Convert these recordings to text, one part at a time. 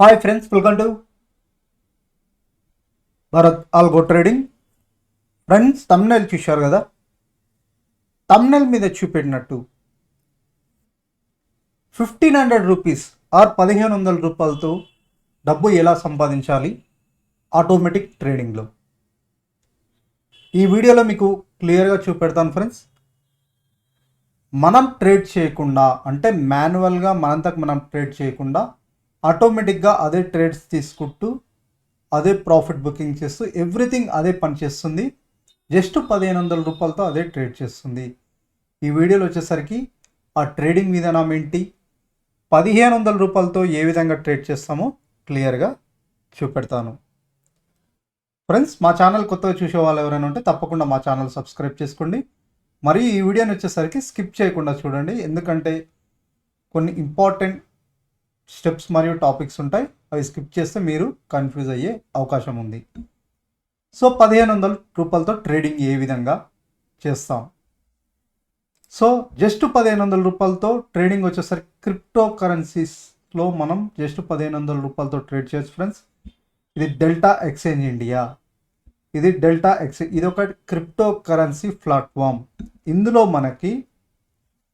Hi friends, welcome to Bharat algo trading. Friends, thumbnail చూశారు కదా. Thumbnail మీద చూపెట్టినట్టు 1500 రూపీస్ ఆర్ 1500 రూపాయలతో డబ్బు ఎలా సంపాదించాలి ఆటోమేటిక్ ట్రేడింగ్లో, ఈ వీడియోలో మీకు క్లియర్గా చూపెడతాను ఫ్రెండ్స్. మనం ట్రేడ్ చేయకుండా, అంటే మాన్యువల్గా మనంతకు మనం ట్రేడ్ చేయకుండా ఆటోమేటిక్గా అదే ట్రేడ్స్ తీసుకుంటూ అదే ప్రాఫిట్ బుకింగ్ చేస్తూ ఎవ్రీథింగ్ అదే పని చేస్తుంది. జస్ట్ 1500 రూపాయలతో అదే ట్రేడ్ చేస్తుంది. ఈ వీడియోలో వచ్చేసరికి ఆ ట్రేడింగ్ విధానం ఏంటి, 1500 రూపాయలతో ఏ విధంగా ట్రేడ్ చేస్తామో క్లియర్గా చూపెడతాను. ఫ్రెండ్స్, మా ఛానల్ కొత్తగా చూసే వాళ్ళు ఎవరైనా ఉంటే తప్పకుండా మా ఛానల్ సబ్స్క్రైబ్ చేసుకోండి. మరియు ఈ వీడియోని వచ్చేసరికి స్కిప్ చేయకుండా చూడండి, ఎందుకంటే కొన్ని ఇంపార్టెంట్ స్టెప్స్ మరియు టాపిక్స్ ఉంటాయి. అవి స్కిప్ చేస్తే మీరు కన్ఫ్యూజ్ అయ్యే అవకాశం ఉంది. సో 1500 రూపాయలతో ట్రేడింగ్ ఏ విధంగా చేస్తాం. సో జస్ట్ 1500 రూపాయలతో ట్రేడింగ్ వచ్చేసరికి క్రిప్టో కరెన్సీస్లో మనం జస్ట్ 1500 రూపాయలతో ట్రేడ్ చేయొచ్చు ఫ్రెండ్స్. ఇది డెల్టా ఎక్స్చేంజ్ ఇండియా. ఇది ఒక క్రిప్టో కరెన్సీ ప్లాట్ఫామ్. ఇందులో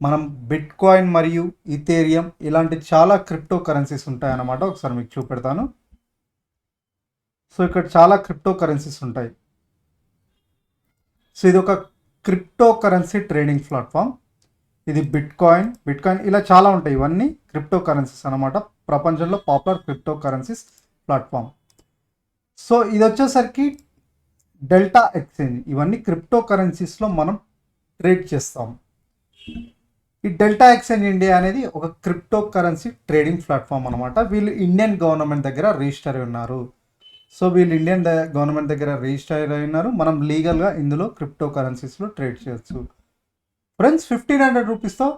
మనం బిట్ కాయిన్ మరియు ఈథేరియం ఇలాంటి చాలా క్రిప్టో కరెన్సీస్ ఉంటాయన్నమాట. ఒకసారి మీకు చూపెడతాను. సో ఇక్కడ చాలా క్రిప్టో కరెన్సీస్ ఉంటాయి. సో ఇది ఒక క్రిప్టో కరెన్సీ ట్రేడింగ్ ప్లాట్ఫామ్. ఇది బిట్ కాయిన్ ఇలా చాలా ఉంటాయి. ఇవన్నీ క్రిప్టో కరెన్సీస్ అనమాట, ప్రపంచంలో popular crypto currencies platform. So ఇది వచ్చేసరికి డెల్టా ఎక్స్చేంజ్. ఇవన్నీ క్రిప్టో కరెన్సీస్లో మనం ట్రేడ్ చేస్తాం. ఈ డెల్టా ఎక్స్చేంజ్ ఇండియా అనేది ఒక క్రిప్టో కరెన్సీ ట్రేడింగ్ ప్లాట్ఫామ్ అనమాట. వీళ్ళు ఇండియన్ గవర్నమెంట్ దగ్గర రిజిస్టర్ అయి ఉన్నారు. సో వీళ్ళు ఇండియన్ గవర్నమెంట్ దగ్గర రిజిస్టర్ అయి ఉన్నారు. మనం లీగల్గా ఇందులో క్రిప్టో కరెన్సీస్లో ట్రేడ్ చేయొచ్చు. ఫ్రెండ్స్, 1500 రూపీస్తో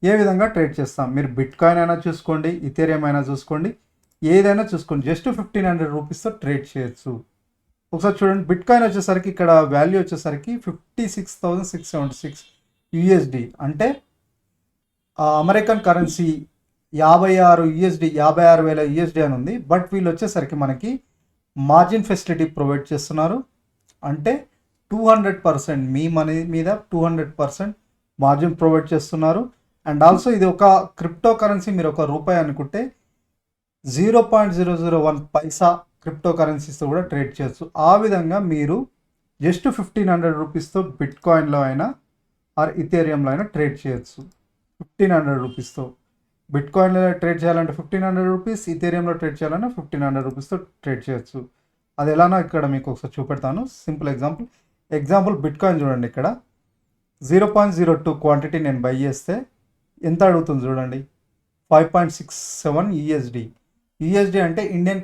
ఏ విధంగా ట్రేడ్ చేస్తాం. మీరు బిట్ కాయిన్ అయినా చూసుకోండి, ఇథేరియం అయినా చూసుకోండి, ఏదైనా చూసుకోండి, జస్ట్ 1500 రూపీస్తో ట్రేడ్ చేయొచ్చు. ఒకసారి చూడండి, బిట్ కాయిన్ వచ్చేసరికి ఇక్కడ వాల్యూ వచ్చేసరికి 56,676 యూఎస్డి, అంటే అమెరికన్ కరెన్సీ 56,000 యూఎస్డి అని ఉంది. బట్ వీళ్ళు వచ్చేసరికి మనకి మార్జిన్ ఫెసిలిటీ ప్రొవైడ్ చేస్తున్నారు. అంటే 200% మీ మనీ మీద 200% మార్జిన్ ప్రొవైడ్ చేస్తున్నారు. అండ్ ఆల్సో ఇది ఒక క్రిప్టో కరెన్సీ. మీరు ₹1 అనుకుంటే 0.001 పైసా క్రిప్టో కరెన్సీస్తో కూడా ట్రేడ్ చేయొచ్చు. ఆ విధంగా మీరు జస్ట్ 1500 రూపీస్తో బిట్ కాయిన్లో అయినా ఆర్ ఇథేరియంలో అయినా ట్రేడ్ చేయొచ్చు. 1500 రూపీస్తో బిట్ కాయిన్లో ట్రేడ్ చేయాలంటే 1500 రూపీస్, ఇథేరియంలో ట్రేడ్ చేయాలంటే 1500 రూపీస్తో ట్రేడ్ చేయొచ్చు. అది ఎలానో ఇక్కడ మీకు ఒకసారి చూపెడతాను. సింపుల్ ఎగ్జాంపుల్ బిట్ కాయిన్ చూడండి. ఇక్కడ 0.02 క్వాంటిటీ నేను బై చేస్తే ఎంత అడుగుతుంది చూడండి, 5.67 యూఎస్డి అంటే ఇండియన్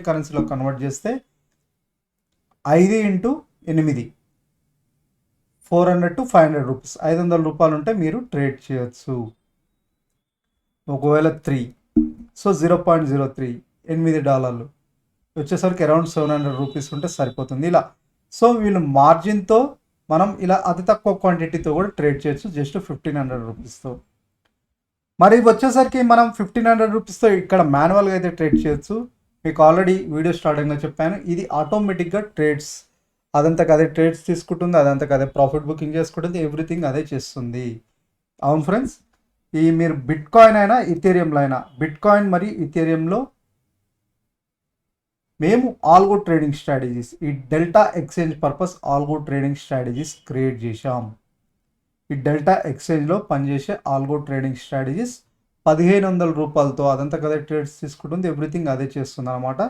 కరెన్సీలో కన్వర్ట్ చేస్తే 5 × 8 400 to 500 రూపీస్, 500 రూపాయలు ఉంటే మీరు ట్రేడ్ చేయొచ్చు. ఒకవేళ 3, సో 0.03 $8 వచ్చేసరికి అరౌండ్ 700 రూపీస్ ఉంటే సరిపోతుంది. ఇలా సో వీళ్ళు మార్జిన్తో మనం ఇలా అతి తక్కువ క్వాంటిటీతో కూడా ట్రేడ్ చేయొచ్చు జస్ట్ 1500 రూపీస్తో. మరి వచ్చేసరికి మనం 1500 రూపీస్తో ఇక్కడ మాన్యువల్గా అయితే ట్రేడ్ చేయొచ్చు. మీకు ఆల్రెడీ వీడియో స్టార్టింగ్లో చెప్పాను, ఇది ఆటోమేటిక్గా ట్రేడ్స్ అదంతకు అదే ట్రేడ్స్ తీసుకుంటుంది, అదంతకు అదే ప్రాఫిట్ బుకింగ్ చేసుకుంటుంది, ఎవ్రీథింగ్ అదే చేస్తుంది. అవును ఫ్రెండ్స్, మీరు బిట్ కాయిన్ అయినా ఇథేరియంలో అయినా, బిట్ కాయిన్ మరియు ఇథేరియంలో మేము ఆల్గో ట్రేడింగ్ స్ట్రాటజీస్, ఈ delta exchange purpose algo trading strategies create చేశాం. ఈ డెల్టా ఎక్స్చేంజ్లో పనిచేసే ఆల్గో ట్రేడింగ్ స్ట్రాటజీస్ 1500 రూపాయలతో అదంతకు అదే ట్రేడ్స్ తీసుకుంటుంది, ఎవ్రీథింగ్ అదే చేస్తుంది అనమాట.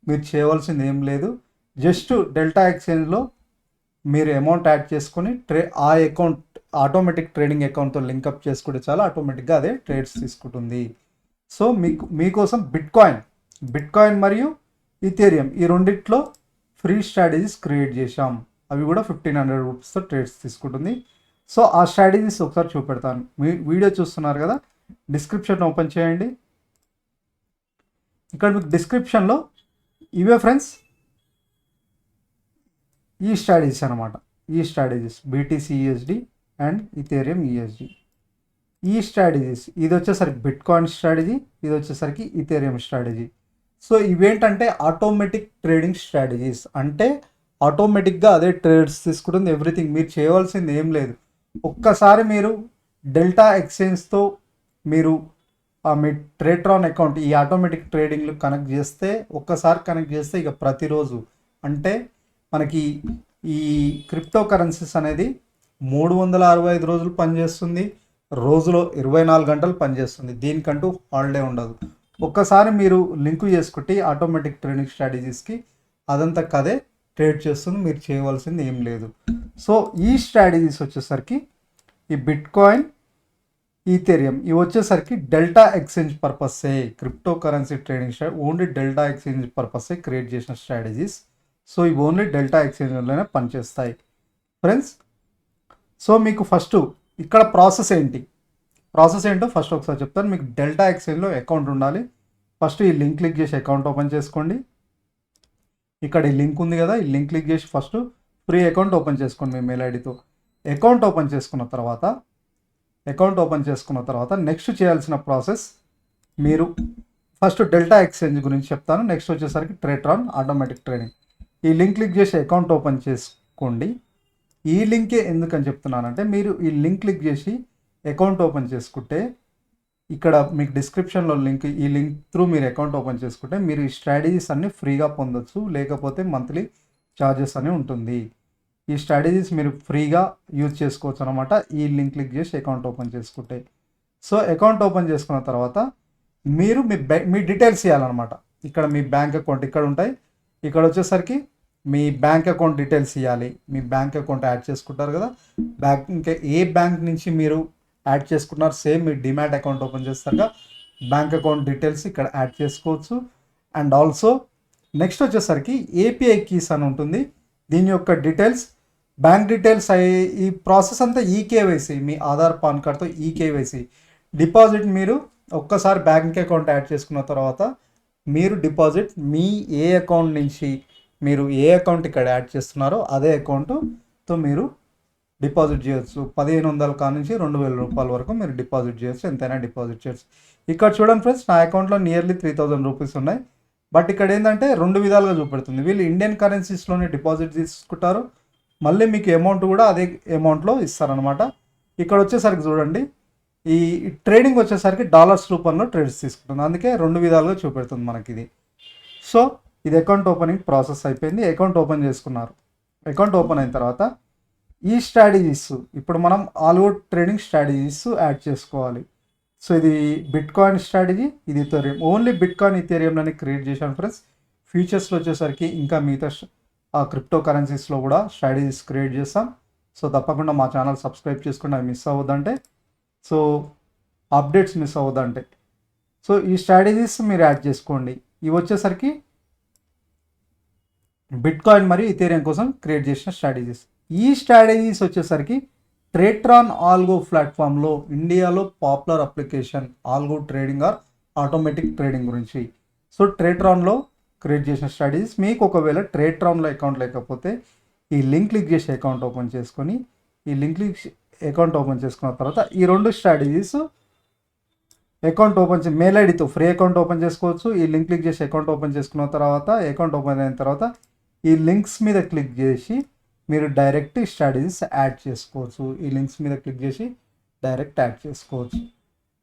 మీరు చేయవలసింది ఏం లేదు, జస్ట్ డెల్టా ఎక్స్చేంజ్లో మీరు అమౌంట్ యాడ్ చేసుకొని ఆ అకౌంట్ ఆటోమేటిక్ ట్రేడింగ్ అకౌంట్తో లింకప్ చేసుకుంటే చాలా ఆటోమేటిక్గా అదే ట్రేడ్స్ తీసుకుంటుంది. సో మీకోసం బిట్ కాయిన్ మరియు ఇథేరియం ఈ రెండిట్లో ఫ్రీ స్ట్రాటజీస్ క్రియేట్ చేశాం. అవి కూడా 1500 రూపీస్తో ట్రేడ్స్ తీసుకుంటుంది. సో ఆ స్ట్రాటజీస్ ఒకసారి చూపెడతాను. మీ వీడియో చూస్తున్నారు కదా, డిస్క్రిప్షన్ ఓపెన్ చేయండి. ఇక్కడ మీకు డిస్క్రిప్షన్లో ఇవే ఫ్రెండ్స్ ఈ స్ట్రాటజీస్ అనమాట. ఈ strategies BTC USD and Ethereum USD. ఈ స్ట్రాటజీస్ ఇది వచ్చేసరికి బిట్ కాయిన్ స్ట్రాటజీ, ఇది వచ్చేసరికి ఇథేరియం స్ట్రాటజీ. సో ఇవేంటంటే ఆటోమేటిక్ ట్రేడింగ్ స్ట్రాటజీస్, అంటే ఆటోమేటిక్గా అదే ట్రేడ్స్ తీసుకుంటుంది ఎవ్రీథింగ్. మీరు చేయవలసింది ఏం లేదు. ఒక్కసారి మీరు డెల్టా ఎక్స్చేంజ్తో మీరు మీ ట్రేట్రాన్ అకౌంట్ ఈ ఆటోమేటిక్ ట్రేడింగ్లు ఒక్కసారి కనెక్ట్ చేస్తే ఇక ప్రతిరోజు అంటే మనకి ఈ క్రిప్టో కరెన్సీస్ అనేది 365 రోజులు పనిచేస్తుంది, రోజులో 24 గంటలు పనిచేస్తుంది. దీనికంటూ హాలిడే ఉండదు. ఒక్కసారి మీరు లింక్ చేసుకుంటే ఆటోమేటిక్ ట్రేడింగ్ స్ట్రాటజీస్కి అదంతా కదే ట్రేడ్ చేస్తుంది, మీరు చేయవలసింది ఏం లేదు. సో ఈ స్ట్రాటజీస్ వచ్చేసరికి ఈ బిట్ కాయిన్, ఈథేరియం ఇవి వచ్చేసరికి డెల్టా ఎక్స్చేంజ్ పర్పస్సే, crypto currency trading only delta exchange పర్పస్సే క్రియేట్ చేసిన స్ట్రాటజీస్. సో ఇవి ఓన్లీ డెల్టా ఎక్స్చేంజ్లోనే పనిచేస్తాయి ఫ్రెండ్స్. సో మీకు ఫస్ట్ ఇక్కడ ప్రాసెస్ ఏంటో ఫస్ట్ ఒకసారి చెప్తాను. మీకు డెల్టా ఎక్స్చేంజ్లో అకౌంట్ ఉండాలి. ఫస్ట్ ఈ లింక్ క్లిక్ చేసి అకౌంట్ ఓపెన్ చేసుకోండి. ఇక్కడ ఈ లింక్ ఉంది కదా, ఈ లింక్ క్లిక్ చేసి ఫస్ట్ ఫ్రీ అకౌంట్ ఓపెన్ చేసుకోండి మీ మెయిల్ ఐడితో. అకౌంట్ ఓపెన్ చేసుకున్న తర్వాత నెక్స్ట్ చేయాల్సిన ప్రాసెస్, మీరు ఫస్ట్ డెల్టా ఎక్స్చేంజ్ గురించి చెప్తాను. నెక్స్ట్ వచ్చేసరికి ట్రేట్రాన్ ఆటోమేటిక్ ట్రేడింగ్. ఈ లింక్ క్లిక్ చేసి అకౌంట్ ఓపెన్ చేసుకోండి. ఈ లింకే ఎందుకని చెప్తున్నానంటే, మీరు ఈ లింక్ క్లిక్ చేసి అకౌంట్ ఓపెన్ చేసుకుంటే ఇక్కడ మీకు డిస్క్రిప్షన్లో ఈ లింక్ త్రూ మీరు అకౌంట్ ఓపెన్ చేసుకుంటే మీరు ఈ స్ట్రాటజీస్ అన్నీ ఫ్రీగా పొందొచ్చు, లేకపోతే మంత్లీ ఛార్జెస్ అని ఉంటుంది. ఈ స్ట్రాటజీస్ మీరు ఫ్రీగా యూజ్ చేసుకోవచ్చు అనమాట, ఈ లింక్ క్లిక్ చేసి అకౌంట్ ఓపెన్ చేసుకుంటే. సో అకౌంట్ ఓపెన్ చేసుకున్న తర్వాత మీరు మీ డీటెయిల్స్ ఇవ్వాలన్నమాట. ఇక్కడ మీ బ్యాంక్ అకౌంట్ ఇక్కడ ఉంటాయి, ఇక్కడ వచ్చేసరికి మీ బ్యాంక్ అకౌంట్ డీటెయిల్స్ ఇవ్వాలి. మీ బ్యాంక్ అకౌంట్ యాడ్ చేసుకుంటారు కదా, ఇంకా ఏ బ్యాంక్ నుంచి మీరు యాడ్ చేసుకున్నారు సేమ్ మీ డిమాట్ అకౌంట్ ఓపెన్ చేస్తారుగా బ్యాంక్ అకౌంట్ డీటెయిల్స్ ఇక్కడ యాడ్ చేసుకోవచ్చు. అండ్ ఆల్సో నెక్స్ట్ వచ్చేసరికి ఏపీఐ కీస్ అని ఉంటుంది, దీని యొక్క డీటెయిల్స్, బ్యాంక్ డీటెయిల్స్. ఈ ప్రాసెస్ అంతా ఈకేవైసీ, మీ ఆధార్ పాన్ కార్డ్తో ఈకేవైసీ. డిపాజిట్ మీరు ఒక్కసారి బ్యాంక్ అకౌంట్ యాడ్ చేసుకున్న తర్వాత మీరు డిపాజిట్ మీ ఏ అకౌంట్ నుంచి మీరు ఏ అకౌంట్ ఇక్కడ యాడ్ చేస్తున్నారో అదే అకౌంట్తో మీరు డిపాజిట్ చేయొచ్చు. 1500 కా నుంచి 2000 రూపాయల వరకు మీరు డిపాజిట్ చేయొచ్చు, ఎంతైనా డిపాజిట్ చేయొచ్చు. ఇక్కడ చూడండి ఫ్రెండ్స్, నా అకౌంట్లో నియర్లీ 3000 రూపీస్ ఉన్నాయి. బట్ ఇక్కడ ఏంటంటే 2 విధాలుగా చూపెడుతుంది. వీళ్ళు ఇండియన్ కరెన్సీస్లోనే డిపాజిట్ తీసుకుంటారు, మళ్ళీ మీకు అమౌంట్ కూడా అదే అమౌంట్లో ఇస్తారనమాట. ఇక్కడ వచ్చేసరికి చూడండి, ఈ ట్రేడింగ్ వచ్చేసరికి డాలర్స్ రూపంలో ట్రేడ్స్ తీసుకుంటుంది, అందుకే 2 విధాలుగా చూపెడుతుంది మనకి ఇది. సో ఇది అకౌంట్ ఓపెనింగ్ ప్రాసెస్ అయిపోయింది. అకౌంట్ ఓపెన్ చేసుకున్నారు. అకౌంట్ ఓపెన్ అయిన తర్వాత ఈ స్ట్రాటజీస్ ఇప్పుడు మనం ఆల్అవుట్ ట్రేడింగ్ స్ట్రాటజీస్ యాడ్ చేసుకోవాలి. సో ఇది బిట్ కాయిన్ స్ట్రాటజీ, ఇది ఇథేరియం. ఓన్లీ బిట్ కాయిన్ ఇథేరియంలోనే క్రియేట్ చేశాను ఫ్రెండ్స్. ఫ్యూచర్స్లో వచ్చేసరికి ఇంకా మిగతా క్రిప్టో కరెన్సీస్లో కూడా స్ట్రాటజీస్ క్రియేట్ చేస్తాం. సో తప్పకుండా మా ఛానల్ సబ్స్క్రైబ్ చేసుకుని అవి మిస్ అవ్వద్దంటే, సో అప్డేట్స్ మిస్ అవ్వద్దంటే. సో ఈ స్ట్రాటజీస్ మీరు యాడ్ చేసుకోండి. ఇవి వచ్చేసరికి బిట్ కాయిన్ మరియు ఇథేరియం కోసం క్రియేట్ చేసిన స్ట్రాటజీస్. ఈ స్ట్రాటజీస్ వచ్చేసరికి ట్రేట్రాన్ ఆల్గో ప్లాట్ఫామ్లో ఇండియాలో popular application algo trading or automatic trading గురించి. సో ట్రేట్రాన్లో క్రియేట్ చేసిన స్ట్రాటజీస్. మీకు ఒకవేళ ట్రేట్రాన్లో అకౌంట్ లేకపోతే ఈ లింక్ క్లిక్ చేసి అకౌంట్ ఓపెన్ చేసుకొని ఈ లింక్ క్లిక్ అకౌంట్ ఓపెన్ చేసుకున్న తర్వాత ఈ 2 స్ట్రాటజీస్ అకౌంట్ ఓపెన్ మెయిల్ ఐడితో ఫ్రీ అకౌంట్ ఓపెన్ చేసుకోవచ్చు. ఈ లింక్ క్లిక్ చేసి అకౌంట్ ఓపెన్ చేసుకున్న తర్వాత అకౌంట్ ఓపెన్ అయిన తర్వాత ఈ లింక్స్ మీద క్లిక్ చేసి మీరు డైరెక్ట్ స్ట్రాటజీస్ యాడ్ చేసుకోవచ్చు. ఈ లింక్స్ మీద క్లిక్ చేసి డైరెక్ట్ యాడ్ చేసుకోవచ్చు.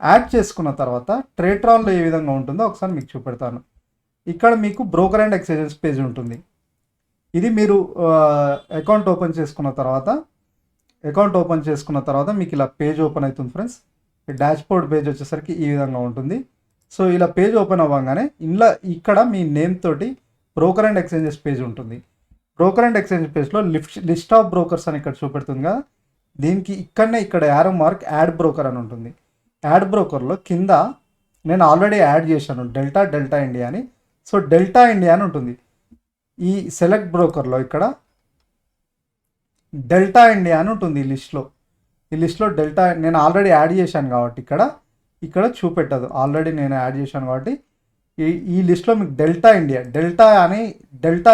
యాడ్ చేసుకున్న తర్వాత ట్రేట్రాన్లో ఏ విధంగా ఉంటుందో ఒకసారి మీకు చూపెడతాను. ఇక్కడ మీకు బ్రోకర్ అండ్ ఎక్స్చేంజెస్ పేజ్ ఉంటుంది. ఇది మీరు అకౌంట్ ఓపెన్ చేసుకున్న తర్వాత మీకు ఇలా పేజ్ ఓపెన్ అవుతుంది ఫ్రెండ్స్. ఈ డాష్బోర్డ్ పేజ్ వచ్చేసరికి ఈ విధంగా ఉంటుంది. సో ఇలా పేజ్ ఓపెన్ అవ్వగానే ఇక్కడ మీ నేమ్ తోటి బ్రోకర్ అండ్ ఎక్స్చేంజెస్ పేజ్ ఉంటుంది. బ్రోకర్ అండ్ ఎక్స్చేంజ్ పేజ్లో లిస్ట్ ఆఫ్ బ్రోకర్స్ అని ఇక్కడ చూపెడుతుంది కదా, దీనికి ఇక్కడ యారో మార్క్ యాడ్ బ్రోకర్ అని ఉంటుంది. యాడ్ బ్రోకర్లో కింద నేను ఆల్రెడీ యాడ్ చేశాను డెల్టా ఇండియా అని. సో డెల్టా ఇండియా అని ఉంటుంది. ఈ సెలెక్ట్ బ్రోకర్లో ఇక్కడ డెల్టా ఇండియా అని ఉంటుంది. ఈ లిస్ట్లో డెల్టా నేను ఆల్రెడీ యాడ్ చేశాను కాబట్టి ఇక్కడ చూపెట్టదు. ఆల్రెడీ నేను యాడ్ చేశాను కాబట్టి ఈ లిస్ట్లో మీకు డెల్టా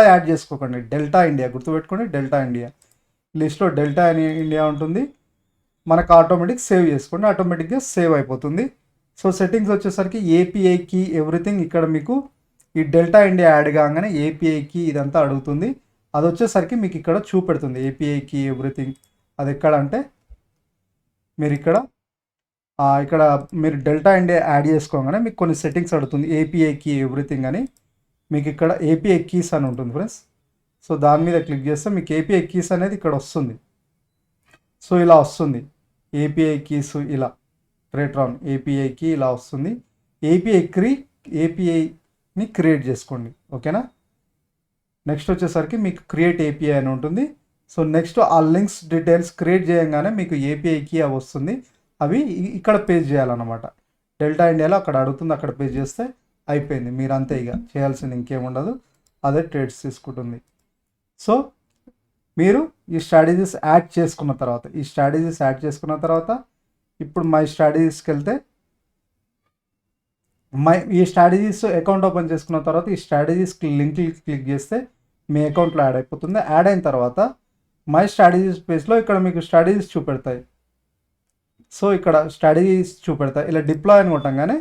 యాడ్ చేసుకోకండి. డెల్టా ఇండియా గుర్తుపెట్టుకోండి, డెల్టా ఇండియా లిస్ట్లో డెల్టా ఇండియా ఉంటుంది. మనకు ఆటోమేటిక్ సేవ్ చేసుకోండి, ఆటోమేటిక్గా సేవ్ అయిపోతుంది. సో సెట్టింగ్స్ వచ్చేసరికి ఏపీఐ కీ ఎవ్రీథింగ్ ఇక్కడ మీకు ఈ డెల్టా ఇండియా యాడ్ కాగానే ఏపీఐ కీ ఇదంతా అడుగుతుంది. అది వచ్చేసరికి మీకు ఇక్కడ చూపెడుతుంది ఏపీఐ కీ ఎవ్రీథింగ్. అది ఎక్కడ అంటే మీరు ఇక్కడ మీరు డెల్టా ఇండియా యాడ్ చేసుకోగానే మీకు కొన్ని సెట్టింగ్స్ అడుగుతుంది ఏపీఐ కీ ఎవ్రీథింగ్ అని. మీకు ఇక్కడ ఏపీఐ కీస్ అని ఉంటుంది ఫ్రెండ్స్. సో దాని మీద క్లిక్ చేస్తే మీకు ఏపీఐ కీస్ అనేది ఇక్కడ వస్తుంది. సో ఇలా వస్తుంది ఏపీఐ కీస్, ఇలా ట్రేట్రాన్ ఏపీఐ కీ ఇలా వస్తుంది. ఏపీఐని క్రియేట్ చేసుకోండి, ఓకేనా. నెక్స్ట్ వచ్చేసరికి మీకు క్రియేట్ ఏపీఐ అని ఉంటుంది. సో నెక్స్ట్ ఆ లింక్స్ డీటెయిల్స్ క్రియేట్ చేయగానే మీకు ఏపీఐ కీ అవి వస్తుంది. అవి ఇక్కడ పేజ్ చేయాలన్నమాట. డెల్టా ఇండియాలో అక్కడ అడుగుతుంది, అక్కడ పేజ్ చేస్తే అయిపోయింది. మీరు అంతే, ఇక చేయాల్సింది ఇంకేముండదు, అదే ట్రేడ్స్ తీసుకుంటుంది. సో మీరు ఈ స్ట్రాటజీస్ యాడ్ చేసుకున్న తర్వాత ఇప్పుడు మై స్ట్రాటజీస్కి వెళ్తే ఈ స్ట్రాటజీస్ అకౌంట్ ఓపెన్ చేసుకున్న తర్వాత ఈ స్ట్రాటజీస్ లింక్ క్లిక్ చేస్తే మీ అకౌంట్లో యాడ్ అయిపోతుంది. యాడ్ అయిన తర్వాత మై స్ట్రాటజీస్ పేజ్లో ఇక్కడ మీకు స్ట్రాటజీస్ చూపెడతాయి. సో ఇక్కడ స్ట్రాటజీస్ చూపెడతాయి. ఇలా డిప్లాయ్ అని కొట్టంగానే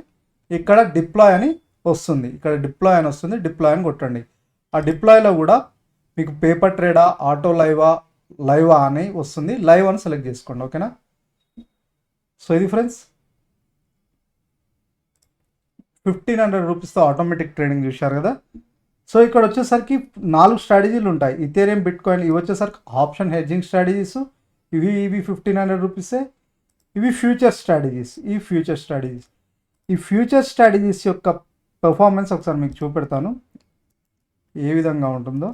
ఇక్కడ డిప్లాయ్ అని వస్తుంది. డిప్లాయ్ అని కొట్టండి. ఆ డిప్లాయ్లో కూడా మీకు పేపర్ ట్రేడా, ఆటో లైవా అని వస్తుంది. లైవ్ అని సెలెక్ట్ చేసుకోండి, ఓకేనా. సో ఇది ఫ్రెండ్స్ 1500 రూపీస్తో ఆటోమేటిక్ ట్రేడింగ్ చూశారు కదా. సో ఇక్కడ వచ్చేసరికి 4 స్ట్రాటజీలు ఉంటాయి. ఇథేరియం, బిట్కాయిన్ ఇవి వచ్చేసరికి ఆప్షన్ హెడ్జింగ్ స్ట్రాటజీస్. ఇవి 1500 రూపీసే. ఇవి ఫ్యూచర్ స్ట్రాటజీస్. ఈ ఫ్యూచర్ స్ట్రాటజీస్ యొక్క పెర్ఫార్మెన్స్ ఒకసారి మీకు చూపెడతాను ఏ విధంగా ఉంటుందో.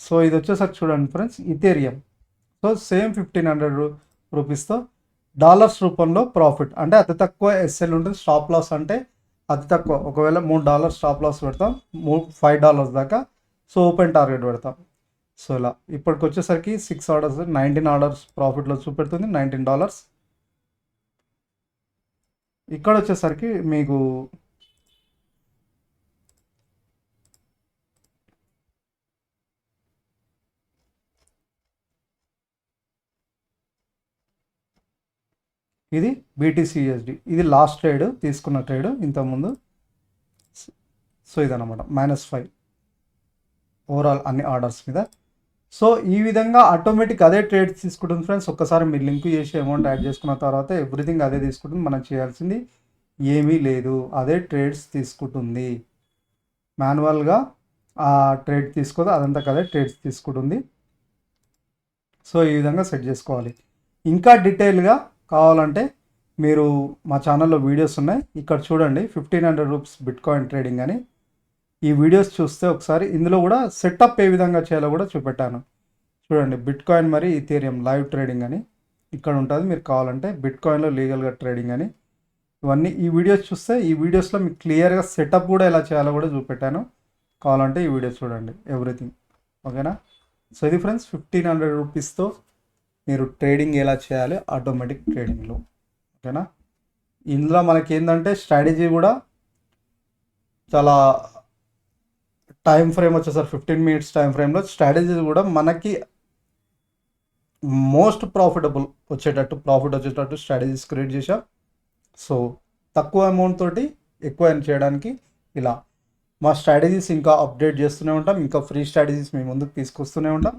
సో ఇది వచ్చేసరికి చూడండి ఫ్రెండ్స్, ఇథేరియం. సో సేమ్ 1500 రూపీస్తో డాలర్స్ రూపంలో ప్రాఫిట్, అంటే అతి తక్కువ ఎస్ఎల్ ఉంటుంది. స్టాప్ లాస్ అంటే అతి తక్కువ, ఒకవేళ $3 స్టాప్ లాస్ పెడతాం, $5 దాకా. సో ఓపెన్ టార్గెట్ పెడతాం. సో ఇలా ఇప్పటికి వచ్చేసరికి 6 ఆర్డర్స్ 19 ఆర్డర్స్ ప్రాఫిట్లో చూపెడుతుంది, $19. ఇక్కడ వచ్చేసరికి మీకు ఇది BTCUSD, ఇది లాస్ట్ ట్రేడ్ తీసుకున్న ట్రేడ్ ఇంతకుముందు. సో ఇదన్నమాట -5 ఓవరాల్ అన్ని ఆర్డర్స్ మీద. సో ఈ విధంగా ఆటోమేటిక్ అదే ట్రేడ్ తీసుకుంటుంది ఫ్రెండ్స్. ఒక్కసారి మీరు లింక్ చేసి అమౌంట్ యాడ్ చేసుకున్న తర్వాత ఎవ్రీథింగ్ అదే తీసుకుంటుంది. మనం చేయాల్సింది ఏమీ లేదు, అదే ట్రేడ్స్ తీసుకుంటుంది. మాన్యువల్గా ఆ ట్రేడ్ తీసుకోదు, అదంతా అదే ట్రేడ్స్ తీసుకుంటుంది. సో ఈ విధంగా సెట్ చేసుకోవాలి. ఇంకా డీటెయిల్గా కావాలంటే మీరు మా ఛానల్లో వీడియోస్ ఉన్నాయి, ఇక్కడ చూడండి. 1500 రూపీస్ బిట్కాయిన్ ట్రేడింగ్ అని ఈ వీడియోస్ చూస్తే ఒకసారి ఇందులో కూడా సెటప్ ఏ విధంగా చేయాలో కూడా చూపెట్టాను. చూడండి, బిట్కాయిన్ మరి ఇథేరియం లైవ్ ట్రేడింగ్ అని ఇక్కడ ఉంటుంది. మీరు కావాలంటే బిట్కాయిన్లో లీగల్గా ట్రేడింగ్ అని ఇవన్నీ ఈ వీడియోస్ చూస్తే ఈ వీడియోస్లో మీకు క్లియర్గా సెటప్ కూడా ఎలా చేయాలో కూడా చూపెట్టాను. కావాలంటే ఈ వీడియో చూడండి, ఎవ్రీథింగ్, ఓకేనా. సో ఇది ఫ్రెండ్స్ 1500 రూపీస్తో మీరు ట్రేడింగ్ ఎలా చేయాలి ఆటోమేటిక్ ట్రేడింగ్లో, ఓకేనా. ఇందులో మనకి ఏంటంటే స్ట్రాటజీ కూడా చాలా టైం ఫ్రేమ్ వచ్చేసరికి 15 మినిట్స్ టైం ఫ్రేమ్లో స్ట్రాటజీ కూడా మనకి మోస్ట్ ప్రాఫిట్ వచ్చేటట్టు స్ట్రాటజీస్ క్రియేట్ చేసాం. సో తక్కువ అమౌంట్ తోటి ఎక్కువ ఎర్న్ చేయడానికి ఇలా మా స్ట్రాటజీస్ ఇంకా అప్డేట్ చేస్తూనే ఉంటాం. ఇంకా ఫ్రీ స్ట్రాటజీస్ మీ ముందుకు తీసుకొస్తూనే ఉంటాం.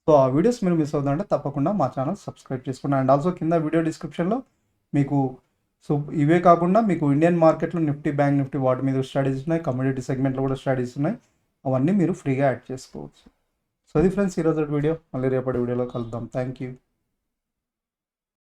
సో ఆ వీడియోస్ మీరు మిస్ అవుతుందంటే తప్పకుండా మా ఛానల్ సబ్స్క్రైబ్ చేసుకోండి. అండ్ ఆల్సో కింద వీడియో డిస్క్రిప్షన్లో మీకు ఇవే కాకుండా మీకు ఇండియన్ మార్కెట్లో నిఫ్టీ, బ్యాంక్ నిఫ్టీ వాటి మీద స్ట్రాటజీస్ ఉన్నాయి, కమ్యూనిటీ సెగ్మెంట్లో కూడా స్ట్రాటజీస్ ఉన్నాయి. అవన్నీ మీరు ఫ్రీగా యాడ్ చేసుకోవచ్చు. సో అది ఫ్రెండ్స్ ఈరోజు వీడియో. మళ్ళీ రేపటి వీడియోలో కలుద్దాం. Thank you.